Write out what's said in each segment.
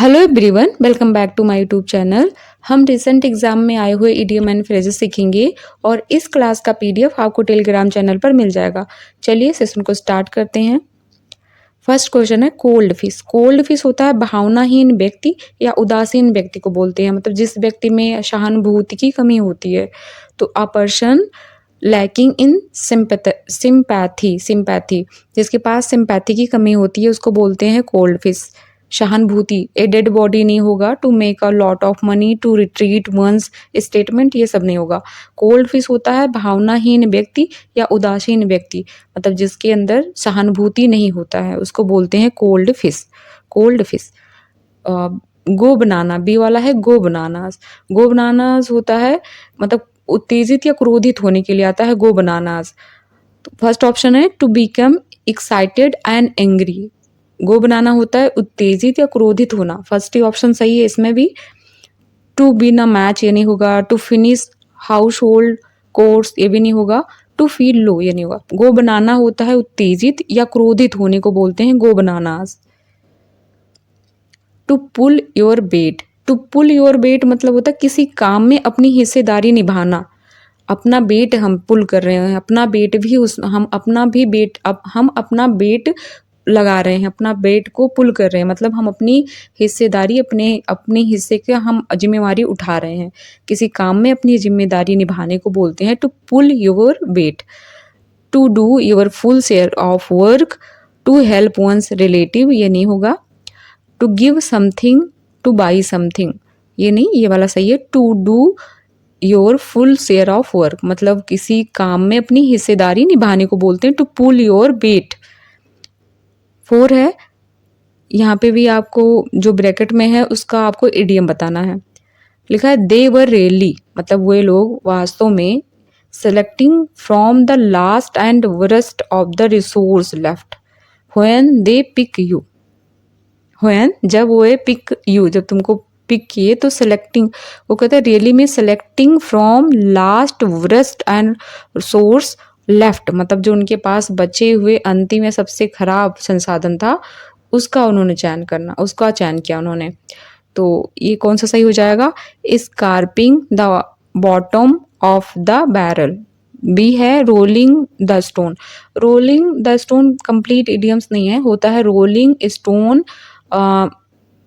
Hello everyone, welcome back to my YouTube channel. हम recent exam में आए हुए इडियम एंड फ्रेजेस सीखेंगे और इस क्लास का पीडीएफ आपको टेलीग्राम चैनल पर मिल जाएगा। चलिए सेशन को स्टार्ट करते हैं। फर्स्ट क्वेश्चन है कोल्ड फिश। कोल्ड फिश होता है भावनाहीन व्यक्ति या उदासीन व्यक्ति को बोलते हैं, मतलब जिस व्यक्ति में सहानुभूति की कमी होती है। तो a person lacking in sympathy जिसके पास सिंपैथी की कमी होती है उसको बोलते हैं कोल्ड फिश। सहानुभूति, ए डेड बॉडी नहीं होगा, to make a lot of money, to retreat one's statement, ये सब नहीं होगा। कोल्ड फिश होता है भावनाहीन व्यक्ति या उदासीन व्यक्ति, मतलब जिसके अंदर सहानुभूति नहीं होता है, उसको बोलते हैं cold fish. Cold fish. Go banana, B वाला है गो बनानास। गो बनानास होता है मतलब उत्तेजित या क्रोधित होने के लिए आता है गो बनानास। तो फर्स्ट ऑप्शन है to become excited and angry. Go banana होता है उत्तेजित या क्रोधित होना, फर्स्ट ही ऑप्शन सही है इसमें भी। टू बिन अ मैच ये नहीं होगा। To finish household chores ये भी नहीं होगा। टू फील लो ये नहीं होगा। गो बनाना होता है उत्तेजित या क्रोधित होने को बोलते हैं go bananas. To pull your weight. To pull your weight मतलब होता है किसी काम में अपनी हिस्सेदारी निभाना। अपना वेट हम पुल कर रहे हैं, अपना वेट भी हम अपना भी वेट हम अपना वेट लगा रहे हैं, अपना वेट को पुल कर रहे हैं, मतलब हम अपनी हिस्सेदारी अपने हिस्से के हम जिम्मेवारी उठा रहे हैं। किसी काम में अपनी जिम्मेदारी निभाने को बोलते हैं to pull your weight. To do your full share of work. To help one's relative ये नहीं होगा। To give something, to buy something ये नहीं, ये वाला सही है। To do your full share of work मतलब किसी काम में अपनी हिस्सेदारी निभाने को बोलते हैं टू पुल योर वेट। 4 है, यहाँ पे भी आपको जो ब्रैकेट में है उसका आपको इडियम बताना है। लिखा है दे वर रियली, मतलब वे लोग वास्तव में selecting from the last and worst of the resource left when they pick you. When जब वो पिक यू, जब तुमको पिक किए तो सेलेक्टिंग, वो कहते हैं रियली में selecting from last worst and source left, मतलब जो उनके पास बचे हुए अंतिम या सबसे खराब संसाधन था उसका उन्होंने चयन करना, उसका चयन किया उन्होंने। तो ये कौन सा सही हो जाएगा? Scraping the bottom of the barrel. B है rolling the stone. Rolling the stone complete idioms नहीं है, होता है rolling stone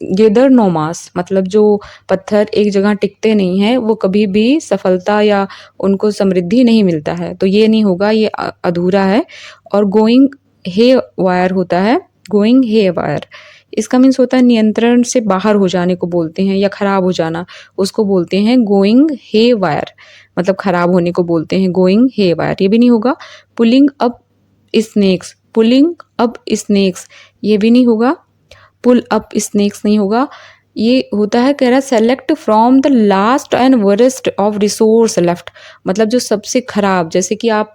gather no moss, मतलब जो पत्थर एक जगह टिकते नहीं हैं वो कभी भी सफलता या उनको समृद्धि नहीं मिलता है, तो ये नहीं होगा, ये अधूरा है। और गोइंग हे वायर होता है, गोइंग हे वायर, इसका मीन्स होता है नियंत्रण से बाहर हो जाने को बोलते हैं या खराब हो जाना, उसको बोलते हैं गोइंग हे वायर, मतलब खराब होने को बोलते हैं गोइंग हे वायर, ये भी नहीं होगा। Pulling up snakes, pulling up snakes ये भी नहीं होगा। पुल अप स्नेक्स नहीं होगा। ये होता है, कह रहा है select from the last and worst of resource left, मतलब जो सबसे खराब, जैसे कि आप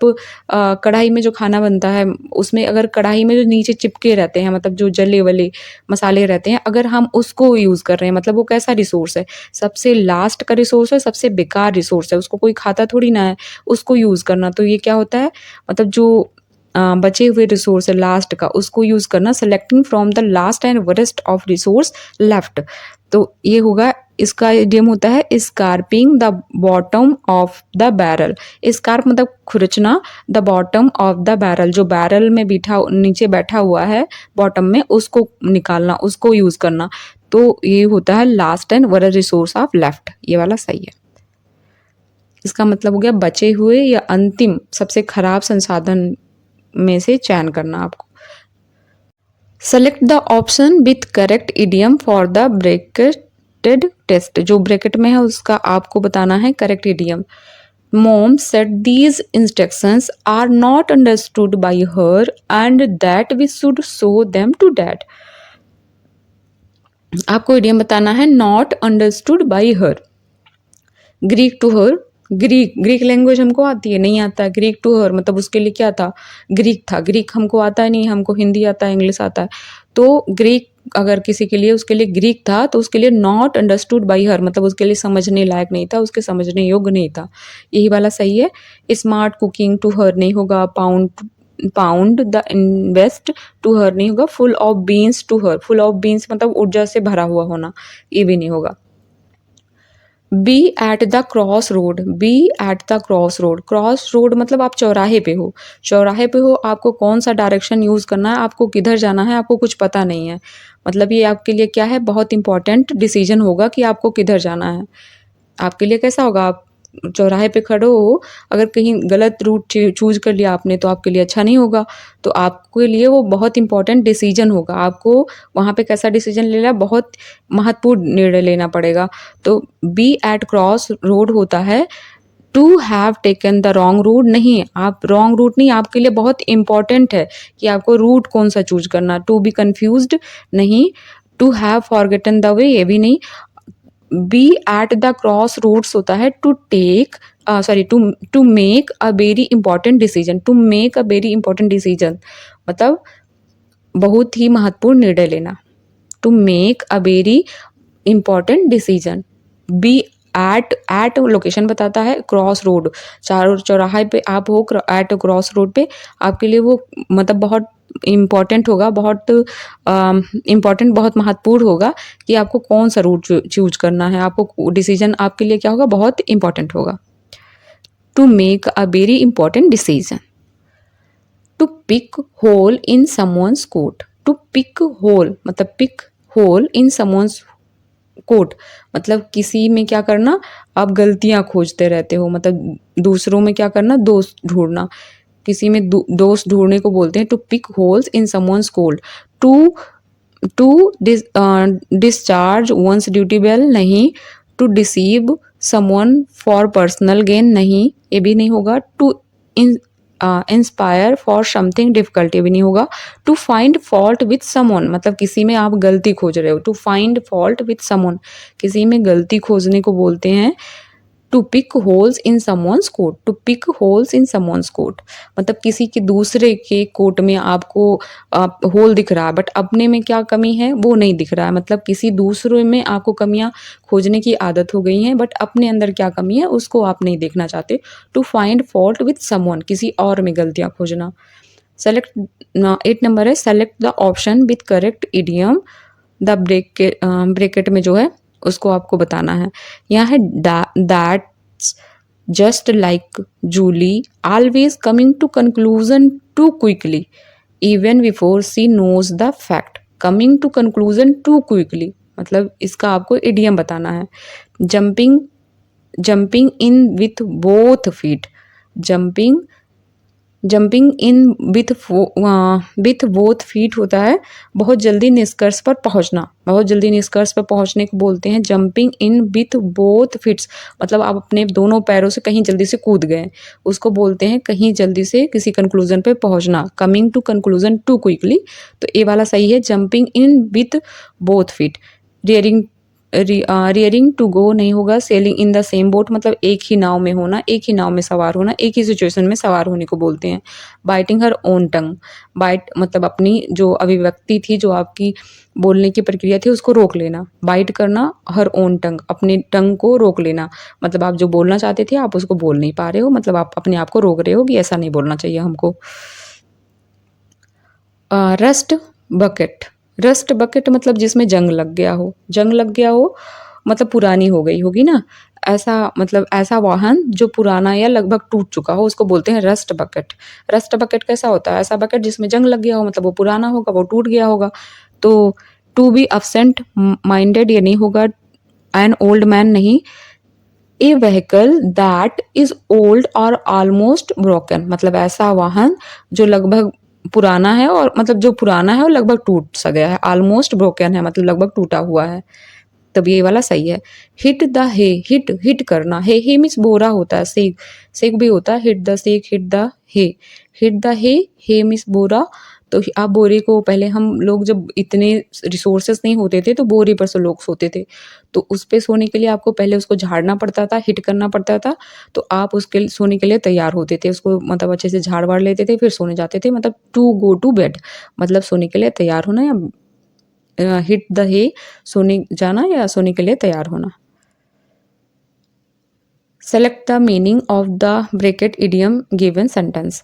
कढ़ाई में जो खाना बनता है उसमें अगर कढ़ाई में जो नीचे चिपके रहते हैं, मतलब जो जले वाले मसाले रहते हैं, अगर हम उसको यूज़ कर रहे हैं मतलब वो कैसा रिसोर्स है? सबसे लास्ट का रिसोर्स है, सबसे बेकार रिसोर्स है, उसको कोई खाता थोड़ी ना है, उसको यूज़ करना। तो ये क्या होता है, मतलब जो बचे हुए रिसोर्स है लास्ट का उसको यूज करना, selecting from the last and worst of resource left. तो ये होगा, इसका इडियम होता है scraping the bottom of the barrel. Scrape मतलब खुरचना, the bottom of the barrel, जो बैरल में नीचे बैठा हुआ है बॉटम में, उसको निकालना, उसको यूज करना। तो ये होता है last and worst resource of left, ये वाला सही है। इसका मतलब हो गया बचे हुए या अंतिम सबसे खराब संसाधन में से चयन करना आपको। Select the option with correct idiom for the bracketed test, जो ब्रैकेट में है उसका आपको बताना है correct idiom. Mom said these instructions are not understood by her and that we should show them to dad. आपको इडियम बताना है not understood by her. Greek to her, Greek language हमको आती है? नहीं आता है। ग्रीक टू हर मतलब उसके लिए क्या था? ग्रीक था। ग्रीक हमको आता है नहीं, हमको हिंदी आता है, इंग्लिश आता है। तो ग्रीक अगर किसी के लिए, उसके लिए ग्रीक था तो उसके लिए नॉट अंडरस्टूड बाई हर, मतलब उसके लिए समझने लायक नहीं था, उसके समझने योग्य नहीं था, यही वाला सही है। स्मार्ट कुकिंग टू हर नहीं होगा। Pound pound the invest to her नहीं होगा, full of beans to her, full of beans मतलब ऊर्जा से भरा हुआ होना, ये भी नहीं होगा। Be at the cross road, be at the cross road मतलब आप चौराहे पे हो, चौराहे पे हो, आपको कौन सा डायरेक्शन यूज़ करना है, आपको किधर जाना है, आपको कुछ पता नहीं है, मतलब ये आपके लिए क्या है, बहुत इंपॉर्टेंट डिसीजन होगा कि आपको किधर जाना है। आपके लिए कैसा होगा, आप चौराहे पे खड़े हो, अगर कहीं गलत रूट चूज़ कर लिया आपने तो आपके लिए अच्छा नहीं होगा, तो आपके लिए वो बहुत इंपॉर्टेंट डिसीजन होगा, आपको वहाँ पे कैसा डिसीजन लेना, बहुत महत्वपूर्ण निर्णय लेना पड़ेगा। तो बी एट क्रॉस रोड होता है to have taken the wrong route, नहीं आप रॉन्ग रूट नहीं, आपके लिए बहुत इंपॉर्टेंट है कि आपको रूट कौन सा चूज करना, टू बी कन्फ्यूज्ड नहीं, to have forgotten the way ये भी नहीं, be at the cross roads होता है to take sorry to make a very important decision, to make a very important decision मतलब बहुत ही महत्वपूर्ण निर्णय लेना, to make a very important decision. Be at location बताता है, क्रॉस रोड चारों चौराहे पे आप हो, एट क्रॉस रोड पे आपके लिए वो मतलब बहुत इम्पॉर्टेंट होगा, बहुत इम्पॉर्टेंट बहुत महत्वपूर्ण होगा कि आपको कौन सा रूट चूज करना है, आपको डिसीजन आपके लिए क्या होगा, बहुत इंपॉर्टेंट होगा। To make a very important decision, to pick hole in someone's coat, to pick hole मतलब pick hole in someone's coat मतलब किसी में क्या करना, आप गलतियां खोजते रहते हो, मतलब दूसरों में क्या करना, दोष ढूंढना, किसी में दोष ढूंढने को बोलते हैं to pick holes in someone's coat. To to discharge one's duty well नहीं, to deceive someone for personal gain नहीं, ये भी नहीं होगा। To inspire for something difficult, ये भी नहीं होगा। To find fault with someone मतलब किसी में आप गलती खोज रहे हो, to find fault with someone किसी में गलती खोजने को बोलते हैं। To pick holes in someone's coat, to pick holes in someone's coat मतलब किसी के दूसरे के कोट में आपको होल दिख रहा है, बट अपने में क्या कमी है वो नहीं दिख रहा है, मतलब किसी दूसरे में आपको कमियां खोजने की आदत हो गई हैं, बट अपने अंदर क्या कमी है उसको आप नहीं देखना चाहते। To find fault with someone किसी और में गलतियां खोजना। सेलेक्ट 8 नंबर है, select the option with correct idiom, the bracket में जो है उसको आपको बताना है। यहाँ है that's just like Julie always coming to conclusion too quickly even before she knows the fact, coming to conclusion too quickly मतलब इसका आपको इडियम बताना है। Jumping jumping in with both feet, jumping in with both feet होता है बहुत जल्दी निष्कर्ष पर पहुंचना, बहुत जल्दी निष्कर्ष पर पहुंचने को बोलते हैं। Jumping in with both feets मतलब आप अपने दोनों पैरों से कहीं जल्दी से कूद गए, उसको बोलते हैं कहीं जल्दी से किसी कंक्लूजन पे पहुंचना। Coming to conclusion too quickly, तो ये वाला सही है, jumping in with both feet. Rearing rearing to go नहीं होगा। Sailing in the same boat मतलब एक ही नाव में होना, एक ही नाव में सवार होना, एक ही सिचुएशन में सवार होने को बोलते हैं। बाइटिंग हर ओन टंग, बाइट मतलब अपनी जो अभिव्यक्ति थी, जो आपकी बोलने की प्रक्रिया थी उसको रोक लेना। बाइट करना, हर ओन टंग अपने टंग को रोक लेना मतलब आप जो बोलना चाहते थे आप उसको बोल नहीं पा रहे हो, मतलब आप अपने आप को रोक रहे हो कि ऐसा नहीं बोलना चाहिए हमको। रस्ट बकेट, रस्ट बकेट मतलब जिसमें जंग लग गया हो, जंग लग गया हो मतलब पुरानी हो गई होगी ना, ऐसा मतलब ऐसा वाहन जो पुराना या लगभग टूट चुका हो उसको बोलते हैं रस्ट बकेट। रस्ट बकेट कैसा होता है, ऐसा बकेट जिसमें जंग लग गया हो मतलब वो पुराना होगा, वो टूट गया होगा। तो टू बी अपसेंट माइंडेड ये नहीं होगा, एन ओल्ड मैन नहीं। ए व्हीकल दैट इज ओल्ड और ऑलमोस्ट ब्रोकन मतलब ऐसा वाहन जो लगभग पुराना है और मतलब जो पुराना है और लगभग टूट सा गया है। ऑलमोस्ट ब्रोकन है मतलब लगभग टूटा हुआ है, तब ये वाला सही है। Hit the hay, hit hit करना, हे मीन्स बोरा होता है, सेक सेक भी होता है, hit the sack, hit the hay, hit the hay means बोरा। तो आप बोरे को पहले हम लोग जब इतने रिसोर्सेस नहीं होते थे तो बोरे पर से लोग सोते थे, तो उस पे सोने के लिए आपको पहले उसको झाड़ना पड़ता था, हिट करना पड़ता था, तो आप उसके सोने के लिए तैयार होते थे, उसको मतलब अच्छे से झाड़ वाड़ लेते थे फिर सोने जाते थे, मतलब टू गो टू बेड मतलब सोने के लिए तैयार होना, या हिट द हे सोने जाना या सोने के लिए तैयार होना। Select the meaning of the bracket idiom given sentence,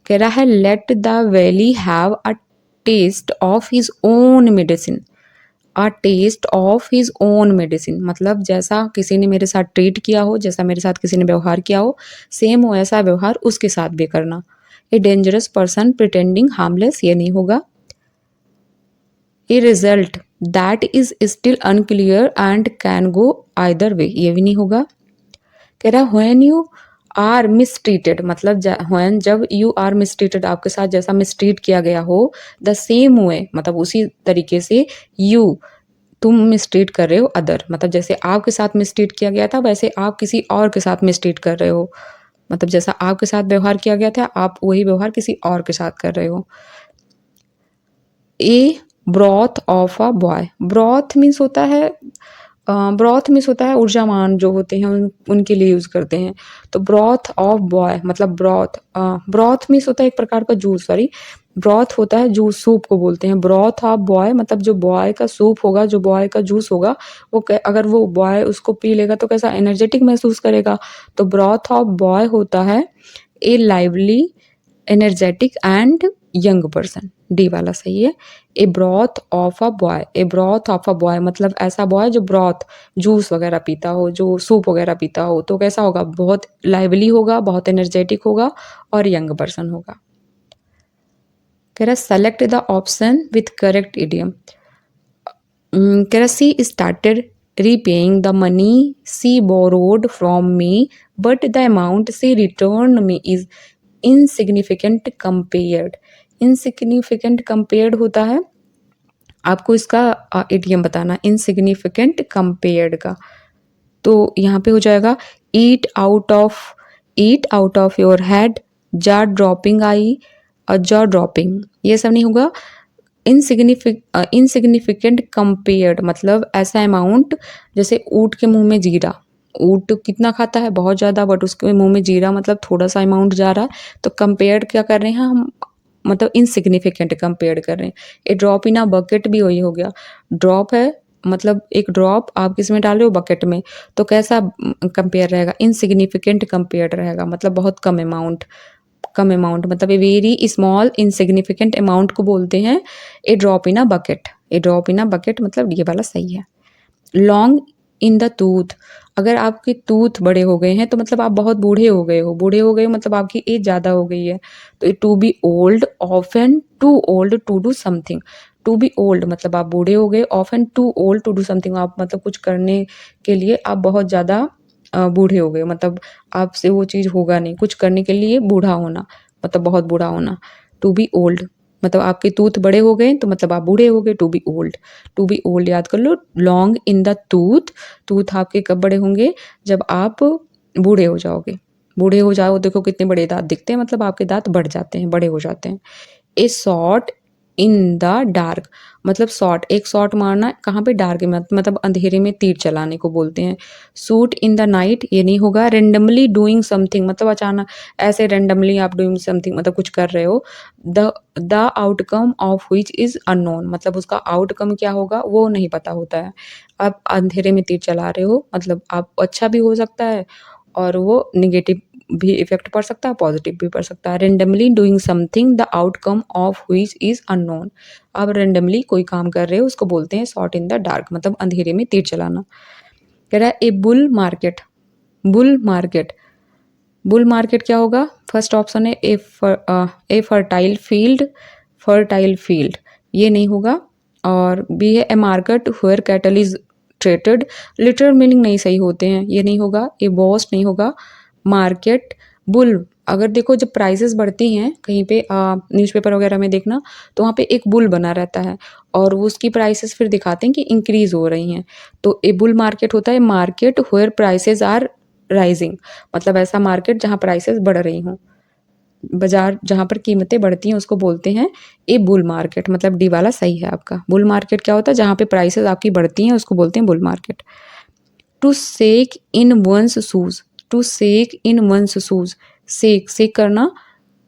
कह रहा है let the valley have a taste of his own medicine, a taste of his own medicine मतलब जैसा किसी ने मेरे साथ ट्रीट किया हो, जैसा मेरे साथ किसी ने व्यवहार किया हो, सेम हो ऐसा व्यवहार उसके साथ भी करना। A dangerous person pretending harmless, ये नहीं होगा। A result that is still unclear and can go either way, ये भी नहीं होगा। कह रहा व्हेन यू आर मिसट्रीटेड मतलब व्हेन जब यू आर मिसट्रीटेड, आपके साथ जैसा मिसट्रीट किया गया हो, द सेम वे मतलब उसी तरीके से यू तुम मिसट्रीट कर रहे हो अदर, मतलब जैसे आपके साथ मिसट्रीट किया गया था वैसे आप किसी और के साथ मिसट्रीट कर रहे हो, मतलब जैसा आपके साथ व्यवहार किया गया था आप वही व्यवहार किसी और के साथ कर रहे हो। A broth of a boy, broth means होता है ब्रॉथ मीन्स होता है ऊर्जावान जो होते हैं उनके लिए यूज़ करते हैं। तो ब्रॉथ ऑफ बॉय मतलब ब्रॉथ, ब्रॉथ मीन्स होता है एक प्रकार का जूस, सॉरी ब्रॉथ होता है जूस, सूप को बोलते हैं। ब्रॉथ ऑफ बॉय मतलब जो बॉय का सूप होगा, जो बॉय का जूस होगा, वो अगर वो बॉय उसको पी लेगा तो कैसा एनर्जेटिक महसूस करेगा। तो ब्रॉथ ऑफ बॉय होता है a lively energetic and young person, D वाला सही है। A broth of a boy, a broth of a boy मतलब ऐसा बॉय जो ब्रॉथ जूस वगैरह पीता हो, जो सूप वगैरह पीता हो, तो कैसा होगा, बहुत लाइवली होगा, बहुत एनर्जेटिक होगा और यंग पर्सन होगा। कह रहा select the option with correct idiom. कह रहा सी started repaying the money she borrowed from me but the amount she returned me is insignificant compared, insignificant compared होता है, आपको इसका इडियम बताना इनसिग्निफिकेंट कंपेयर्ड का। तो यहाँ पे हो जाएगा eat out of your head, jaw dropping eye और जॉ ड्रॉपिंग, ये सब नहीं होगा। इनसिग्निफिकेंट कंपेयर्ड मतलब ऐसा अमाउंट जैसे ऊँट के मुंह में जीरा, ऊँट कितना खाता है, बहुत ज़्यादा, बट उसके मुंह में जीरा मतलब थोड़ा सा अमाउंट जा रहा है। तो कंपेयर्ड क्या कर रहे हैं हम, मतलब इनसिग्निफिकेंट कंपेयर कर रहे हैं। A drop in a bucket भी वही हो गया, ड्रॉप है मतलब एक ड्रॉप आप किस में डाल रहे हो, बकेट में, तो कैसा कंपेयर रहेगा, इनसिग्निफिकेंट कंपेयर रहेगा, मतलब बहुत कम अमाउंट, कम अमाउंट मतलब a very small insignificant amount को बोलते हैं a drop in a bucket. A drop in a bucket मतलब ये वाला सही है। लॉन्ग इन द टूथ, अगर आपके टूथ बड़े हो गए हैं तो मतलब आप बहुत बूढ़े हो गए हो, बूढ़े हो गए हो मतलब आपकी एज ज़्यादा हो गई है। तो to be old often too old to do something, to be old मतलब आप बूढ़े हो गए, often too old to do something आप मतलब कुछ करने के लिए आप बहुत ज़्यादा बूढ़े हो गए, मतलब आपसे वो चीज़ होगा नहीं, कुछ करने के लिए बूढ़ा होना मतलब बहुत बूढ़ा होना। टू बी ओल्ड मतलब आपके टूथ बड़े हो गए तो मतलब आप बूढ़े हो गए, to be old, to be old याद कर लो। Long in the tooth, tooth आपके कब बड़े होंगे, जब आप बूढ़े हो जाओगे, बूढ़े हो जाओ देखो कितने बड़े दांत दिखते हैं, मतलब आपके दांत बढ़ जाते हैं, बड़े हो जाते हैं। ए शॉट इन द डार्क मतलब शॉट, एक शॉट मारना कहाँ पे, डार्क में मतलब अंधेरे में तीर चलाने को बोलते हैं। शूट इन द नाइट ये नहीं होगा। रेंडमली डूइंग समथिंग मतलब अचानक ऐसे रेंडमली आप डूइंग समथिंग मतलब कुछ कर रहे हो। The outcome of which is unknown मतलब उसका आउटकम क्या होगा वो नहीं पता होता है। आप अंधेरे में तीर चला रहे हो मतलब आप अच्छा भी हो सकता है और वो निगेटिव भी इफेक्ट पड़ सकता है, पॉजिटिव भी पड़ सकता है। Randomly doing something the outcome of which is unknown, आप रेंडमली कोई काम कर रहे हो उसको बोलते हैं शॉट इन द डार्क मतलब अंधेरे में तीर चलाना। कह रहा है a bull market, bull market, bull market क्या होगा, फर्स्ट ऑप्शन है a fertile field, fertile field ये नहीं होगा। और बी है a market where cattle is traded, literal meaning नहीं सही होते हैं, ये नहीं होगा। ए बॉस नहीं होगा। मार्केट बुल, अगर देखो जब प्राइसेस बढ़ती हैं कहीं पे न्यूज़पेपर वगैरह में देखना तो वहाँ पे एक बुल बना रहता है और वो उसकी प्राइसेस फिर दिखाते हैं कि इंक्रीज हो रही हैं। तो ए बुल मार्केट होता है market where prices are rising मतलब ऐसा मार्केट जहाँ प्राइसेस बढ़ रही हों, बाजार जहाँ पर कीमतें बढ़ती हैं उसको बोलते हैं ए बुल मार्केट, मतलब डी वाला सही है आपका। बुल मार्केट क्या होता है, जहाँ पे प्राइसेस आपकी बढ़ती हैं उसको बोलते हैं bull market. To shake in one's shoes, to shake in one's shoes, shake shake करना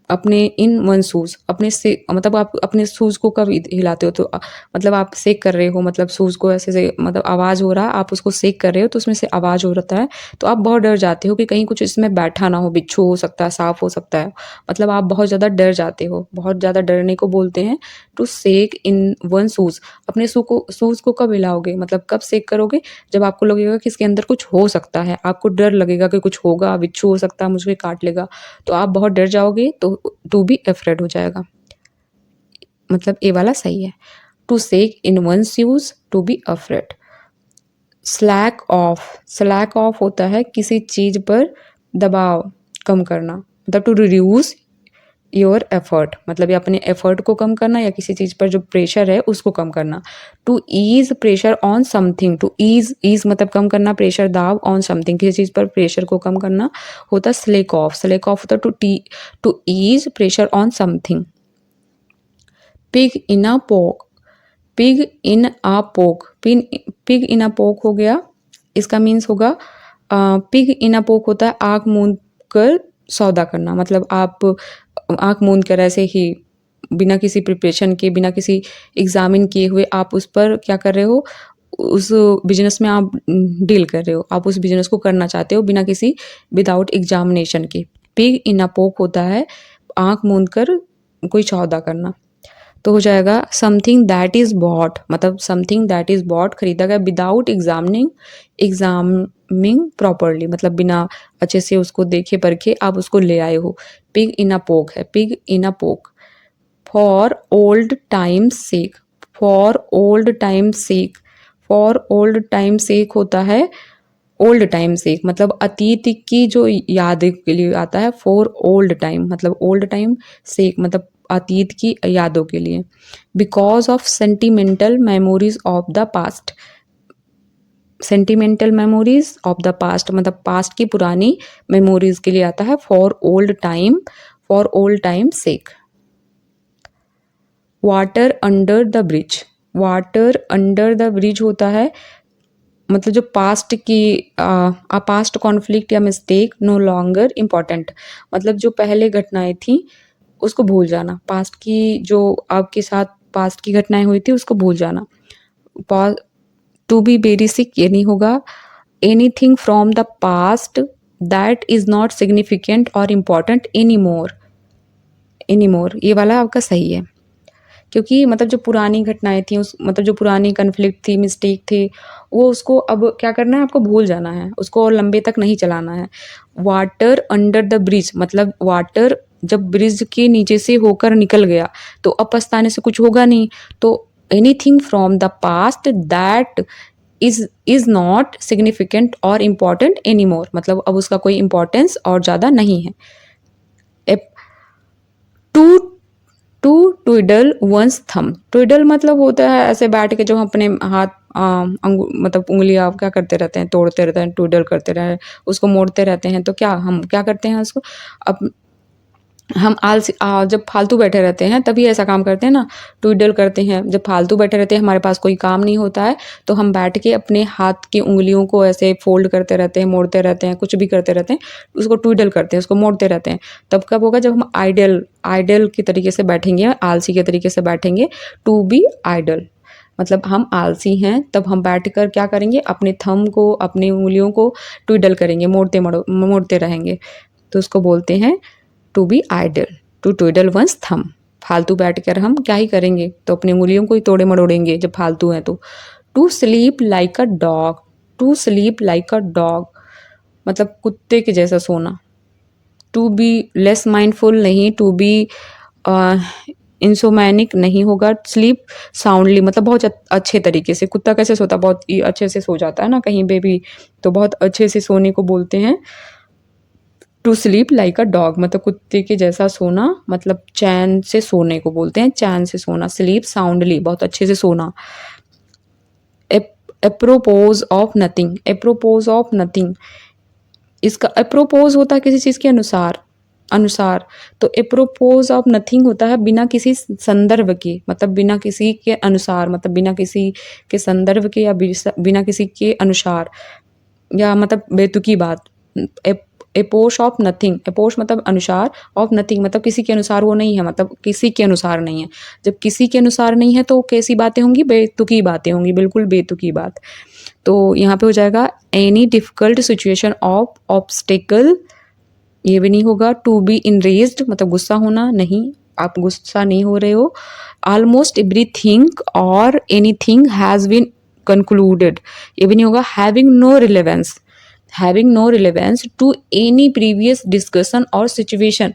अपने इन वन शूज़ अपने से मतलब आप अपने शूज़ को कब हिलाते हो तो मतलब आप सेक कर रहे हो, मतलब शूज़ को ऐसे से मतलब आवाज़ हो रहा है, आप उसको सेक कर रहे हो तो उसमें से आवाज़ हो रहा है, तो आप बहुत डर जाते हो कि कहीं कुछ इसमें बैठा ना हो, बिच्छू हो सकता है, साँप हो सकता है, मतलब आप बहुत ज़्यादा डर जाते हो। बहुत ज़्यादा डरने को बोलते हैं to shake in one's shoes. अपने शूज़ को कब हिलाओगे, मतलब कब सेक करोगे, जब आपको लगेगा कि इसके अंदर कुछ हो सकता है, आपको डर लगेगा कि कुछ होगा, बिच्छू हो सकता है, मुझे काट लेगा, तो आप बहुत डर जाओगे, तो टू बी अफ्रेड हो जाएगा। मतलब ये वाला सही है। To shake in one's shoes, to be afraid. Slack off होता है किसी चीज़ पर दबाव कम करना, मतलब टू रिड्यूस योर एफर्ट, मतलब ये अपने एफर्ट को कम करना या किसी चीज़ पर जो प्रेशर है उसको कम करना। To ease pressure on something, to ease मतलब कम करना प्रेशर दाब ऑन समथिंग, किसी चीज़ पर प्रेशर को कम करना होता स्लेक ऑफ होता to ease pressure on something. Pig in a poke, pig in a poke, pig in a पोक हो गया, इसका मीन्स होगा पिग इन अ पोक होता है आँख मूंद कर सौदा करना, मतलब आप आँख मूंद कर ऐसे ही बिना किसी प्रिपरेशन के, बिना किसी एग्जामिन किए हुए आप उस पर क्या कर रहे हो, उस बिजनेस में आप डील कर रहे हो, आप उस बिजनेस को करना चाहते हो बिना किसी विदाउट एग्जामिनेशन के। पिग इन अ पोक होता है आँख मूंद कर कोई सौदा करना, तो हो जाएगा समथिंग दैट इज़ बॉट, मतलब समथिंग दैट इज़ बॉट खरीदा गया विदाउट एग्जामिंग प्रॉपरली, मतलब बिना अच्छे से उसको देखे परखे आप उसको ले आए हो। पिग इन अ पोक है, pig in a poke. For old times sake, for old times sake, for old time sake होता है ओल्ड टाइम सेक, मतलब अतीत की जो याद के लिए आता है। फॉर ओल्ड टाइम मतलब ओल्ड टाइम सेक मतलब अतीत की यादों के लिए। Because of sentimental memories of the past, sentimental memories of the past मतलब पास्ट की पुरानी मेमोरीज के लिए आता है for old time sake. Water under the bridge, water under the bridge होता है मतलब जो पास्ट की पास्ट कॉन्फ्लिक्ट या मिस्टेक नो लॉन्गर इम्पॉर्टेंट, मतलब जो पहले घटनाएं थी उसको भूल जाना, पास्ट की जो आपके साथ पास्ट की घटनाएं हुई थी उसको भूल जाना। टू बी वेरी सिक ये नहीं होगा। Anything from the past that is not significant और इम्पॉर्टेंट एनी मोर, ये वाला आपका सही है, क्योंकि मतलब जो पुरानी घटनाएं थी उस मतलब जो पुरानी कन्फ्लिक्ट थी मिस्टेक थे वो उसको अब क्या करना है, आपको भूल जाना है, उसको और लंबे तक नहीं चलाना है। वाटर अंडर द ब्रिज मतलब वाटर जब ब्रिज के नीचे से होकर निकल गया तो अब पछताने से कुछ होगा नहीं, तो anything from the past that is not significant और इम्पॉर्टेंट एनी मोर, मतलब अब उसका कोई इम्पोर्टेंस और ज़्यादा नहीं है। टू टू ट्विडल वंस थम, ट्विडल मतलब होता है ऐसे बैठ के जो हम अपने हाथ मतलब उंगलियां क्या करते रहते हैं, तोड़ते रहते हैं, ट्विडल करते रहे उसको मोड़ते रहते हैं, तो क्या हम क्या करते हैं उसको, अब हम आलसी जब फालतू बैठे रहते हैं तभी ऐसा काम करते हैं ना, ट्विडल करते हैं, जब फालतू बैठे रहते हैं हमारे पास कोई काम नहीं होता है तो हम बैठ के अपने हाथ की उंगलियों को ऐसे फोल्ड करते रहते हैं, मोड़ते रहते हैं, कुछ भी करते रहते हैं, उसको ट्विडल करते हैं, उसको मोड़ते रहते हैं। तब कब होगा, जब हम आइडल के तरीके से बैठेंगे, आलसी के तरीके से बैठेंगे। टू बी आइडल मतलब हम आलसी हैं, तब हम बैठकर क्या करेंगे, अपने थंब को अपनी उंगलियों को ट्विडल करेंगे, मोड़ते रहेंगे, तो उसको बोलते हैं to be idle, to twiddle one's thumb. फालतू बैठकर हम क्या ही करेंगे, तो अपनी उंगलियों को ही तोड़े मरोड़ेंगे जब फालतू हैं तो। To sleep like a dog, to sleep like a dog मतलब कुत्ते के जैसा सोना। टू बी लेस माइंडफुल नहीं, टू बी इंसोमैनिक नहीं होगा। स्लीप साउंडली मतलब बहुत अच्छे तरीके से, कुत्ता कैसे सोता, बहुत ही अच्छे से सो जाता है ना कहीं पे भी, तो बहुत अच्छे से सोने को बोलते हैं to sleep like a dog, मतलब कुत्ते के जैसा सोना, मतलब चैन से सोने को बोलते हैं, चैन से सोना। स्लीप साउंडली बहुत अच्छे से सोना। एप्रोपोज ऑफ नथिंग, एप्रोपोज ऑफ नथिंग, इसका एप्रोपोज होता है किसी चीज़ के अनुसार, तो एप्रोपोज ऑफ नथिंग होता है बिना किसी संदर्भ के, मतलब बिना किसी के अनुसार, मतलब बिना किसी के संदर्भ के या बिना किसी के अनुसार, या मतलब बेतुकी बात। एपोश ऑफ नथिंग, एपोश मतलब अनुसार, ऑफ नथिंग मतलब किसी के अनुसार वो नहीं है, मतलब किसी के अनुसार नहीं है। जब किसी के अनुसार नहीं है तो कैसी बातें होंगी, बेतुकी बातें होंगी, बिल्कुल बेतुकी बात। तो यहाँ पे हो जाएगा any difficult situation of obstacle, ये भी नहीं होगा। टू बी इनरेज्ड मतलब गुस्सा होना, नहीं आप गुस्सा नहीं हो रहे हो। ऑलमोस्ट एवरीथिंग और एनीथिंग हैज़ बीन कंक्लूडेड, ये भी नहीं होगा। Having no relevance, having no relevance to any previous discussion और सिचुएशन,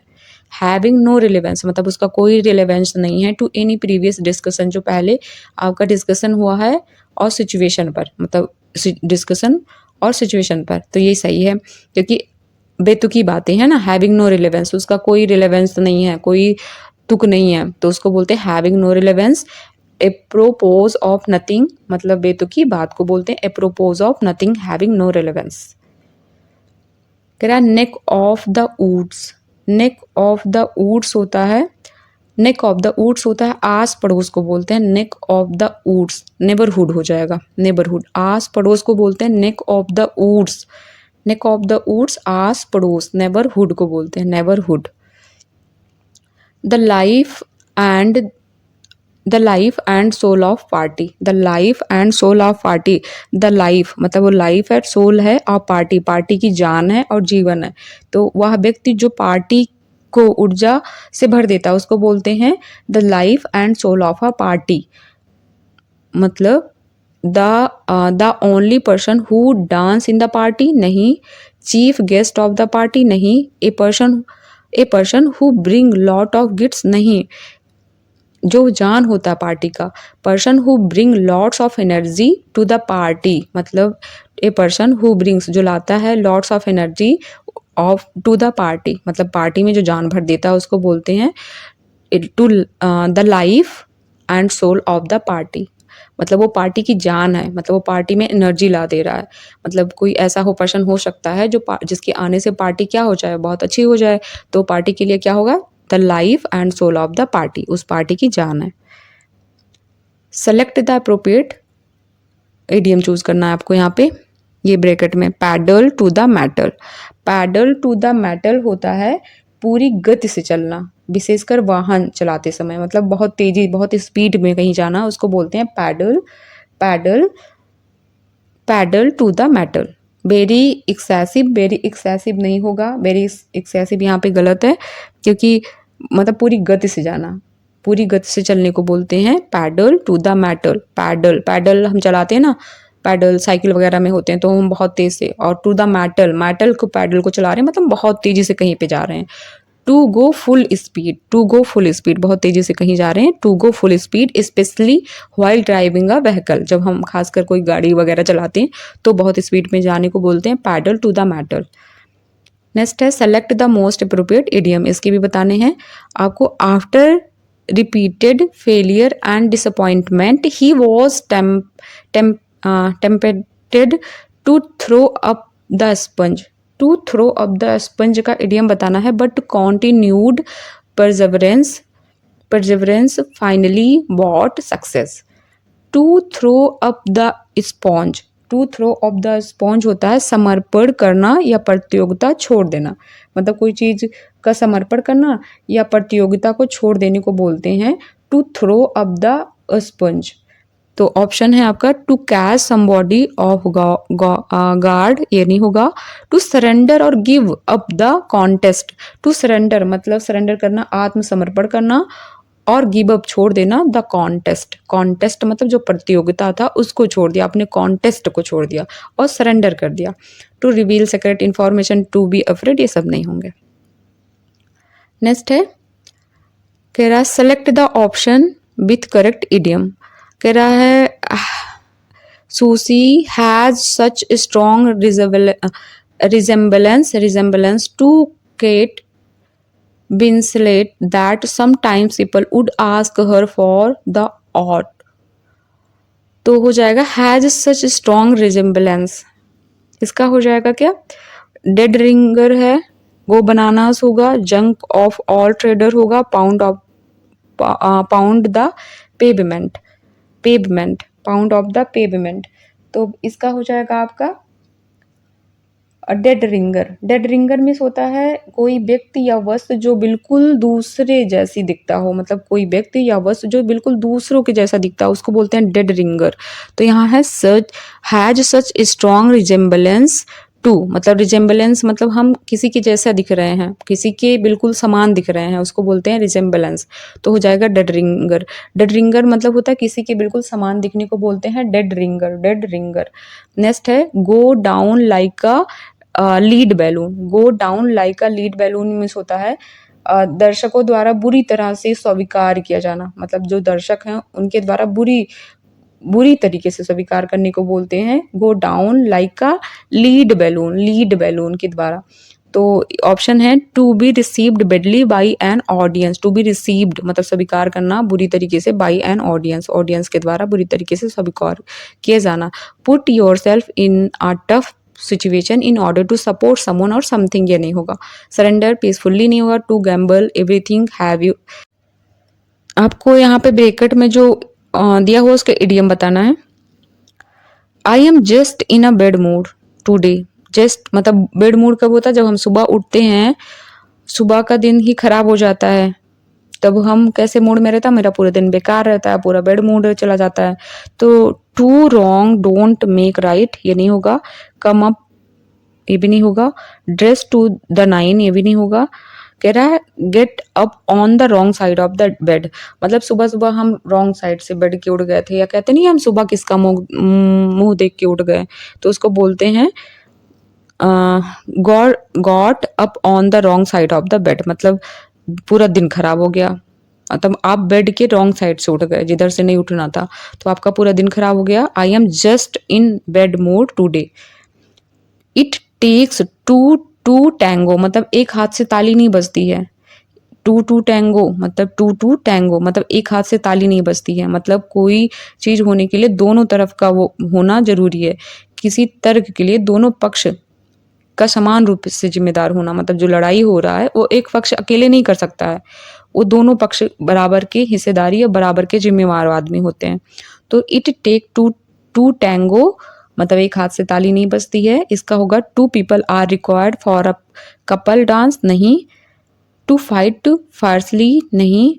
हैविंग नो रिलेवेंस मतलब उसका कोई रिलेवेंस नहीं है टू एनी प्रीवियस डिस्कशन, जो पहले आपका डिस्कशन हुआ है और सिचुएशन पर, मतलब डिस्कशन और सिचुएशन पर। तो ये सही है क्योंकि बेतुकी बातें हैं ना, हैविंग नो रिलेवेंस, उसका कोई रिलेवेंस नहीं है, कोई तुक नहीं है, तो उसको बोलते हैं having no relevance. Apropos of nothing मतलब बेतुकी बात को बोलते हैं apropos of nothing, having no relevance. कह रहा है neck of the woods, neck of the woods होता है, नेक ऑफ द वुड्स होता है आस पड़ोस को बोलते हैं neck of the woods, neighbourhood हो जाएगा, नेबरहुड, आस पड़ोस को बोलते हैं neck of the woods, neck of the woods आस पड़ोस, नेबरहुड को बोलते हैं neighbourhood. The life and, the life and soul of party, the life and soul of party, the life मतलब वो लाइफ है, सोल है, और पार्टी पार्टी की जान है और जीवन है। तो वह व्यक्ति जो पार्टी को ऊर्जा से भर देता है उसको बोलते हैं the life and soul of a party. मतलब the only person who dance in the party नहीं, chief guest of the party नहीं, a person who bring lot of gifts नहीं, जो जान होता है पार्टी का, person who bring lots of energy to the party मतलब ए पर्सन हु ब्रिंग्स जो लाता है lots of energy of to the party मतलब पार्टी में जो जान भर देता है उसको बोलते हैं to the life and soul of the party. मतलब वो पार्टी की जान है, मतलब वो पार्टी में एनर्जी ला दे रहा है। मतलब कोई ऐसा हो पर्सन हो सकता है जो जिसके आने से पार्टी क्या हो जाए, बहुत अच्छी हो जाए, तो पार्टी के लिए क्या होगा, the life and soul of the party, उस पार्टी की जान है। Select the appropriate idiom choose करना है आपको यहाँ पे, ये ब्रैकेट में, pedal to the metal, pedal to the metal होता है पूरी गति से चलना, विशेषकर वाहन चलाते समय, मतलब बहुत तेजी बहुत स्पीड में कहीं जाना, उसको बोलते हैं pedal, pedal, pedal to the metal. Very excessive नहीं होगा, वेरी एक्सेसिव यहाँ पे गलत है क्योंकि मतलब पूरी गति से जाना, पूरी गति से चलने को बोलते हैं pedal to the metal. Pedal, pedal हम चलाते हैं ना, पैडल साइकिल वगैरह में होते हैं तो हम बहुत तेज से, और टू द मेटल, मेटल को पैडल को चला रहे हैं मतलब बहुत तेजी से कहीं पे जा रहे हैं। To go full speed, to go full speed बहुत तेजी से कहीं जा रहे हैं, to go full speed specially while driving a vehicle, जब हम खासकर कोई गाड़ी वगैरह चलाते हैं तो बहुत स्पीड में जाने को बोलते हैं pedal to the metal. Next है select the most appropriate idiom, इसके भी बताने हैं आपको। After repeated failure and disappointment he was tempted to throw up the sponge, to throw up the sponge का इडियम बताना है, but continued perseverance, perseverance finally bought success. To throw up the sponge, to throw up the sponge होता है समर्पण करना या प्रतियोगिता छोड़ देना, मतलब कोई चीज़ का समर्पण करना या प्रतियोगिता को छोड़ देने को बोलते हैं to throw up the sponge. तो ऑप्शन है आपका to catch somebody off guard, ये नहीं होगा। टू सरेंडर और give up the contest, to surrender मतलब सरेंडर करना, आत्मसमर्पण करना, और गिव अप छोड़ देना द कॉन्टेस्ट, कॉन्टेस्ट मतलब जो प्रतियोगिता था उसको छोड़ दिया, आपने कॉन्टेस्ट को छोड़ दिया और सरेंडर कर दिया। To reveal secret information, to be afraid, ये सब नहीं होंगे। नेक्स्ट है कह रहा है select the option with correct idiom, कह रहा है Susie has such strong resemblance to Kate Winslet that sometimes people would ask her for the odd, तो हो जाएगा हैज सच स्ट्रॉन्ग रिजेम्बलेंस, इसका हो जाएगा क्या, डेड रिंगर है, गो बनानास होगा, जंक ऑफ ऑल ट्रेडर होगा, pound the pavement, pavement, pound of the pavement. तो इसका हो जाएगा आपका dead ringer, dead ringer means होता है कोई व्यक्ति या वस्तु जो बिल्कुल दूसरे जैसी दिखता हो, मतलब कोई व्यक्ति या वस्तु जो बिल्कुल दूसरों के जैसा दिखता हो उसको बोलते हैं डेड रिंगर। तो यहाँ है such has such strong resemblance to, मतलब रिजेम्बलेंस मतलब हम किसी के जैसा दिख रहे हैं, किसी के बिल्कुल समान दिख रहे हैं, उसको बोलते हैं रिजेम्बलेंस। तो हो जाएगा डेड रिंगर। डेड रिंगर मतलब होता है किसी के बिल्कुल समान दिखने को बोलते हैं dead ringer, dead ringer. Next है go down like a lead balloon. Go down like a lead balloon means होता है दर्शकों द्वारा बुरी तरह से स्वीकार किया जाना, मतलब जो दर्शक हैं उनके द्वारा बुरी तरीके से स्वीकार करने को बोलते हैं go down like a lead balloon, lead balloon के द्वारा। तो ऑप्शन है to be received badly by an audience. To be received मतलब स्वीकार करना बुरी तरीके से, बाई एन ऑडियंस, ऑडियंस के द्वारा बुरी तरीके से स्वीकार किए जाना। Put yourself in a tough situation in order to support someone or something, ये नहीं होगा। सरेंडर पीसफुल्ली नहीं होगा। To gamble everything have you. आपको यहाँ पे ब्रैकेट में जो दिया हुआ उसका इडियम बताना है। आई am just in a bed mood today. Just मतलब बेड मूड कब होता है, जब हम सुबह उठते हैं, सुबह का दिन ही खराब हो जाता है, तब हम कैसे मूड में रहता है, मेरा पूरा दिन बेकार रहता है, पूरा बेड मूड चला जाता है। तो two wrong don't make right, ये नहीं होगा। कम अप, ये भी नहीं होगा। ड्रेस टू द नाइन, ये भी नहीं होगा। कह रहा है get up on the wrong side of the bed, मतलब सुबह सुबह हम रॉन्ग साइड से बेड के उठ गए थे, या कहते नहीं हम सुबह किसका मुंह देख के उठ गए, तो उसको बोलते हैं got up on the wrong side of the bed, मतलब पूरा दिन खराब हो गया, मतलब आप बेड के रॉन्ग साइड से उठ गए, जिधर से नहीं उठना था, तो आपका पूरा दिन खराब हो गया। I am just in bad mood today. It takes two to tango, मतलब एक हाथ से ताली नहीं बजती है। टू टू टैंगो मतलब टू टू टैंगो मतलब एक हाथ से ताली नहीं बजती है, मतलब कोई चीज होने के लिए दोनों तरफ का वो होना जरूरी है। किसी तर्क के लिए दोनों पक्ष का समान रूप से जिम्मेदार होना, मतलब जो लड़ाई हो रहा है वो एक पक्ष अकेले नहीं कर सकता है, वो दोनों पक्ष बराबर की हिस्सेदारी और बराबर के जिम्मेवार आदमी होते हैं। तो it take two to tango मतलब एक हाथ से ताली नहीं बजती है, इसका होगा two people are required for a couple dance, नहीं। टू फाइट फायरली, नहीं।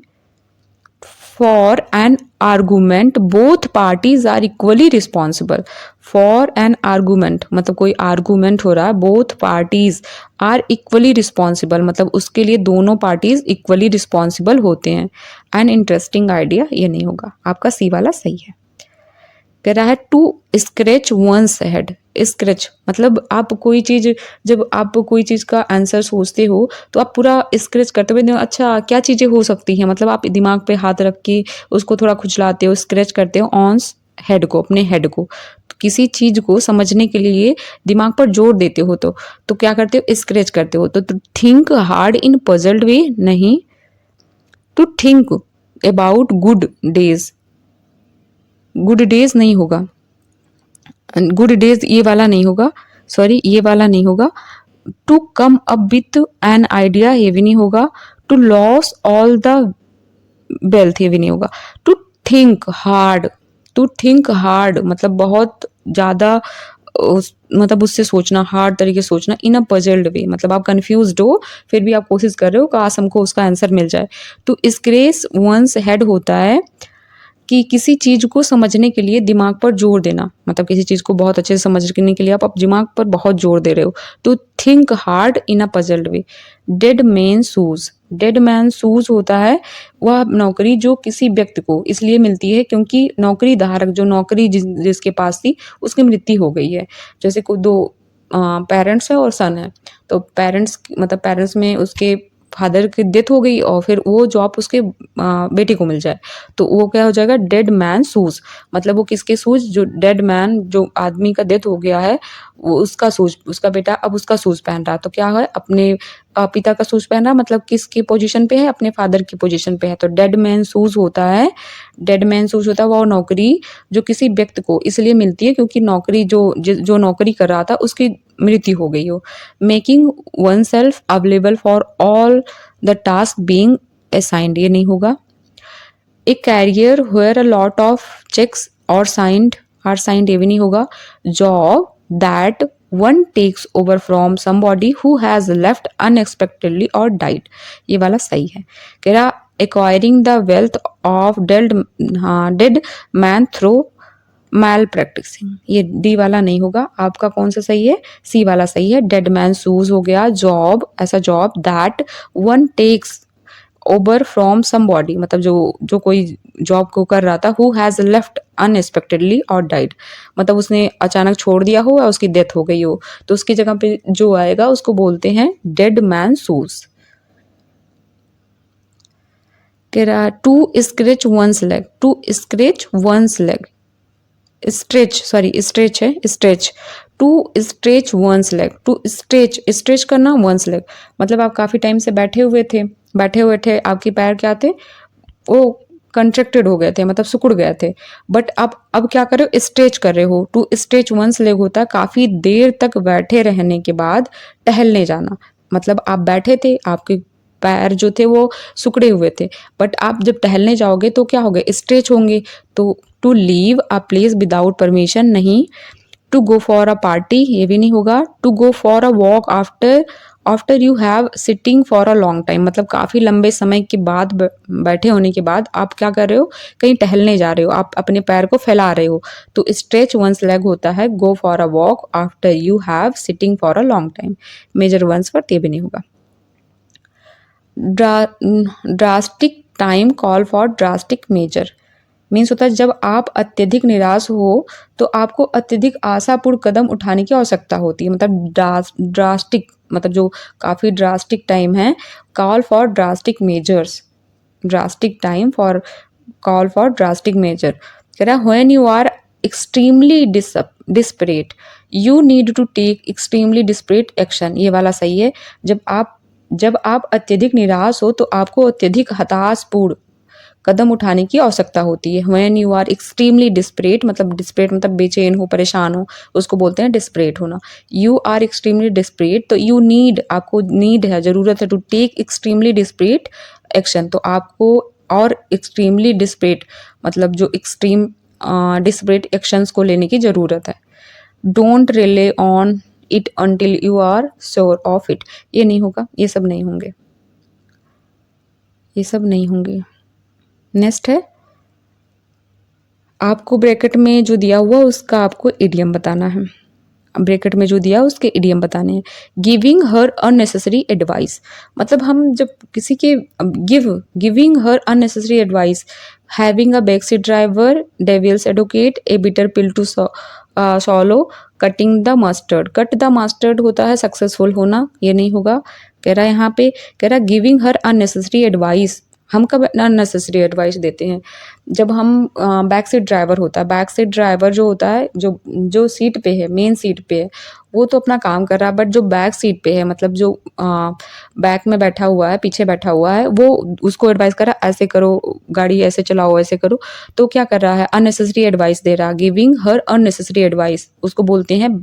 For an argument both parties are equally responsible. For an argument मतलब कोई आर्गूमेंट हो रहा है, both parties are equally responsible मतलब उसके लिए दोनों पार्टीज इक्वली रिस्पॉन्सिबल होते हैं। एन इंटरेस्टिंग आइडिया, ये नहीं होगा, आपका सी वाला सही है। कह रहा है to scratch one's head. Scratch मतलब आप कोई चीज, जब आप कोई चीज का आंसर सोचते हो तो आप पूरा स्क्रैच करते हुए अच्छा क्या चीजें हो सकती हैं, मतलब आप दिमाग पे हाथ रख के उसको थोड़ा खुजलाते हो, स्क्रैच करते हो ऑन हेड को, अपने हेड को। तो किसी चीज को समझने के लिए दिमाग पर जोर देते हो तो क्या करते हो, स्क्रैच करते हो। तो think hard in puzzled way, नहीं। To think about good days, good days नहीं होगा, गुड डेज ये वाला नहीं होगा, सॉरी ये वाला नहीं होगा। To come up with an idea, ये भी नहीं होगा। To loss all the wealth, ये भी नहीं होगा। To think hard, to think hard मतलब बहुत ज्यादा मतलब उससे सोचना, हार्ड तरीके से सोचना। इन अ पजल्ड वे मतलब आप कंफ्यूज्ड हो फिर भी आप कोशिश कर रहे हो काश हमको उसका आंसर मिल जाए। तो स्क्रेच वंस हेड होता है कि किसी चीज को समझने के लिए दिमाग पर जोर देना, मतलब किसी चीज को बहुत अच्छे से समझने के लिए आप दिमाग पर बहुत जोर दे रहे हो। तो थिंक हार्ड इन अ पजल्ड वे। Dead man shoes, dead man shoes होता है वह नौकरी जो किसी व्यक्ति को इसलिए मिलती है क्योंकि नौकरी धारक जो नौकरी जिसके पास थी उसकी मृत्यु हो गई है। जैसे को दो पेरेंट्स है और सन है, तो पेरेंट्स मतलब पेरेंट्स में उसके फादर की डेथ हो गई और फिर वो जॉब उसके बेटे को मिल जाए, तो वो क्या हो जाएगा, डेड मैन शूज। मतलब वो किसके शूज, जो डेड मैन जो आदमी का डेथ हो गया है वो उसका शूज, उसका बेटा अब उसका शूज पहन रहा, तो क्या है अपने पिता का शूज पहन रहा, मतलब किसकी पोजीशन पे है, अपने फादर की पोजीशन पे है। तो डेड मैन शूज होता है, डेड मैन शूज होता है वो नौकरी जो किसी व्यक्ति को इसलिए मिलती है क्योंकि नौकरी जो नौकरी कर रहा था उसकी मृत्यु हो गई हो। Making one self available for all the task being assigned, ये नहीं होगा। A career where a lot of checks और साइंड आर साइंड, ये भी नहीं होगा। Job that one takes over from somebody who has left unexpectedly और died. ये वाला सही है। कह रहा acquiring the wealth of dead man through mal practicing. ये डी वाला नहीं होगा, आपका कौन सा सही है, सी वाला सही है। डेड मैन शूज हो गया। जॉब, ऐसा job that one takes over from somebody, मतलब जो कोई जॉब को कर रहा था, हु हैज़ लेफ्ट अनएक्सपेक्टेडली और डाइड, मतलब उसने अचानक छोड़ दिया हो या उसकी डेथ हो गई हो, तो उसकी जगह पे जो आएगा उसको बोलते हैं डेड मैन शूज। कह रहा to scratch one's leg, to scratch one's leg, stretch, sorry stretch है, stretch, to stretch one's leg, to stretch, stretch करना वंस लेग, मतलब आप काफ़ी टाइम से बैठे हुए थे, आपके पैर क्या थे, वो कंट्रैक्टेड हो गए थे, मतलब सिकुड़ गए थे, बट अब क्या कर रहे हो, स्ट्रेच कर रहे हो। टू स्ट्रेच वंस लेग होता है काफ़ी देर तक बैठे रहने के बाद टहलने जाना, मतलब आप बैठे थे, आपके पैर जो थे वो सिकुड़े हुए थे, बट आप जब टहलने जाओगे तो क्या होगे, स्ट्रेच होंगे। तो to leave a place without permission नहीं, to go for a party ये भी नहीं होगा, to go for a walk after after you have sitting for a long time, मतलब काफ़ी लंबे समय के बाद बैठे होने के बाद आप क्या कर रहे हो, कहीं टहलने जा रहे हो, आप अपने पैर को फैला रहे हो, तो स्ट्रेच वंस लेग होता है go for a walk after you have sitting for a long time. Measure one's पर ये भी नहीं होगा। Drastic time call for drastic measure, means होता है जब आप अत्यधिक निराश हो तो आपको अत्यधिक आशापूर्ण कदम उठाने की आवश्यकता होती है, मतलब ड्रास्टिक, मतलब जो काफ़ी ड्रास्टिक टाइम है, call for drastic measures, drastic time for call for drastic measure. कह रहा है when you are extremely desperate you need to take extremely desperate action, ये वाला सही है। जब आप अत्यधिक निराश हो तो आपको अत्यधिक हताशपूर्ण कदम उठाने की आवश्यकता होती है। When you are extremely desperate, मतलब डिस्परेट मतलब बेचैन हो, परेशान हो, उसको बोलते हैं डिस्परेट होना। यू आर एक्सट्रीमली डिस्परेट, तो यू नीड, आपको नीड है, ज़रूरत है, to take extremely desperate action, तो आपको और एक्सट्रीमली डिस्परेट मतलब जो एक्सट्रीम डिस्परेट एक्शंस को लेने की ज़रूरत है। Don't rely on it until you are sure of it, ये नहीं होगा, ये सब नहीं होंगे, ये सब नहीं होंगे। नेक्स्ट है, आपको ब्रैकेट में जो दिया हुआ उसका आपको इडियम बताना है, ब्रैकेट में जो दिया उसके इडियम बताने हैं। गिविंग हर अननेसेसरी एडवाइस, मतलब हम जब किसी के giving her unnecessary advice, having a back seat driver, devil's advocate, a bitter pill to swallow, cutting the mustard, cut the mustard होता है सक्सेसफुल होना, ये नहीं होगा। कह रहा है यहाँ पे, कह रहा है गिविंग हर अननेसेसरी एडवाइस, हम कब अननेसेसरी एडवाइस देते हैं, जब हम बैक सीट ड्राइवर होता है, बैक सीट ड्राइवर जो होता है, जो सीट पे है, मेन सीट पे है, वो तो अपना काम कर रहा है, बट जो बैक सीट पे है, मतलब जो बैक में बैठा हुआ है, पीछे बैठा हुआ है, वो उसको एडवाइस कर रहा है, ऐसे करो, गाड़ी ऐसे चलाओ, ऐसे करो, तो क्या कर रहा है, अननेसेसरी एडवाइस दे रहा, गिविंग हर अननेसेसरी एडवाइस, उसको बोलते हैं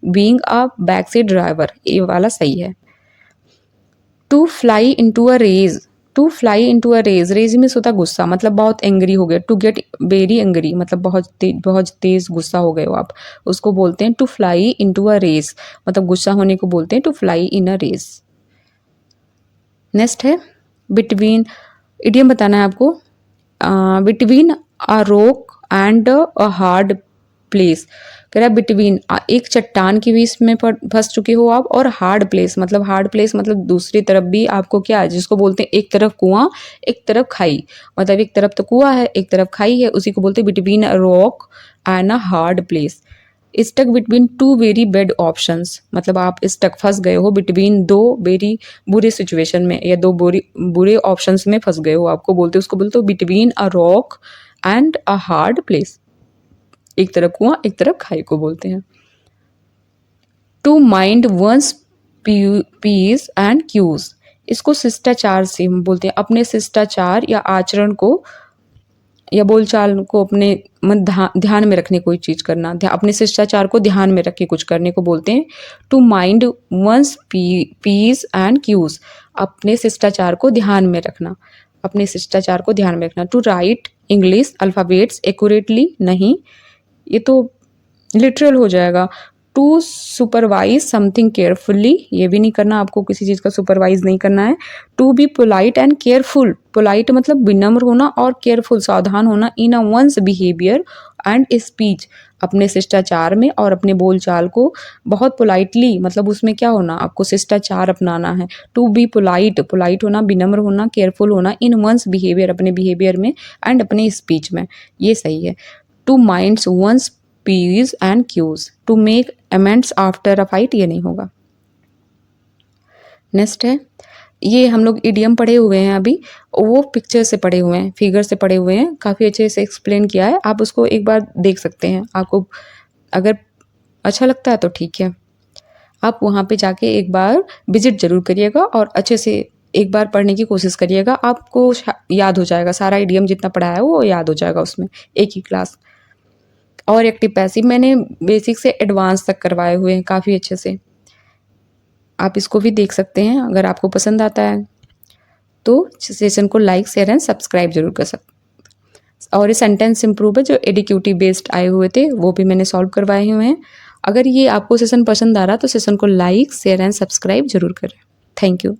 being a back seat driver, ये वाला सही है। To fly into a rage, to fly into a rage, rage में होता गुस्सा, मतलब बहुत एंग्री हो गए, टू गेट वेरी एंग्री, मतलब बहुत तेज गुस्सा हो गए हो आप, उसको बोलते हैं to fly into a race, मतलब गुस्सा होने को बोलते हैं to fly in a race. Next है बिटवीन, इडियम बताना है आपको। Between a rock and a hard place, कह रहा है बिटवीन, एक चट्टान के बीच में फंस चुके हो आप, और हार्ड प्लेस, मतलब हार्ड प्लेस मतलब दूसरी तरफ भी आपको क्या है, जिसको बोलते हैं एक तरफ कुआं एक तरफ खाई, मतलब एक तरफ तो कुआं है एक तरफ खाई है, उसी को बोलते हैं between a rock and a hard place. Stuck between two very bad options, मतलब आप स्टक फंस गए हो बिटवीन दो वेरी बुरे सिचुएशन में, या दो बुरे ऑप्शंस में फंस गए हो, आपको बोलते हो, उसको बोलते हो between a rock and a hard place, एक तरफ कुआं एक तरफ खाई को बोलते हैं। To mind one's P's and Q's, इसको शिष्टाचार से हम बोलते हैं, अपने शिष्टाचार या आचरण को या बोलचाल को अपने ध्यान में रखने कोई चीज़ करना, अपने शिष्टाचार को ध्यान में रख के कुछ करने को बोलते हैं to mind one's P's and Q's, अपने शिष्टाचार को ध्यान में रखना, अपने शिष्टाचार को ध्यान में रखना। To write English alphabets accurately, नहीं, ये तो लिटरल हो जाएगा। टू सुपरवाइज समथिंग केयरफुली, ये भी नहीं करना, आपको किसी चीज़ का सुपरवाइज नहीं करना है। To be polite and careful, polite मतलब विनम्र होना और केयरफुल सावधान होना in a one's behaviour and speech, अपने शिष्टाचार में और अपने बोलचाल को बहुत पोलाइटली, मतलब उसमें क्या होना, आपको शिष्टाचार अपनाना है। टू बी पोलाइट, पोलाइट होना, विनम्र होना, केयरफुल होना इन वंस बिहेवियर, अपने बिहेवियर में, एंड अपने स्पीच में, ये सही है। To minds one's P's and Q's, to make amends after a fight, ये नहीं होगा। नेक्स्ट है, ये हम लोग इडियम पढ़े हुए हैं अभी, वो पिक्चर से पढ़े हुए हैं, फिगर से पढ़े हुए हैं, काफ़ी अच्छे से एक्सप्लेन किया है, आप उसको एक बार देख सकते हैं। आपको अगर अच्छा लगता है तो ठीक है, आप वहाँ पे जाके एक बार विजिट ज़रूर करिएगा और अच्छे से एक बार पढ़ने की कोशिश करिएगा, आपको याद हो जाएगा, सारा इडियम जितना पढ़ा है वो याद हो जाएगा उसमें, एक ही क्लास। और एक्टिव पैसिव मैंने बेसिक से एडवांस तक करवाए हुए हैं काफ़ी अच्छे से, आप इसको भी देख सकते हैं। अगर आपको पसंद आता है तो सेशन को लाइक शेयर एंड सब्सक्राइब जरूर कर सकते। और ये सेंटेंस इम्प्रूव है जो एडिक्यूटिव बेस्ड आए हुए थे, वो भी मैंने सॉल्व करवाए हुए हैं। अगर ये आपको सेशन पसंद आ रहा तो सेशन को लाइक शेयर एंड सब्सक्राइब जरूर करें। Thank you.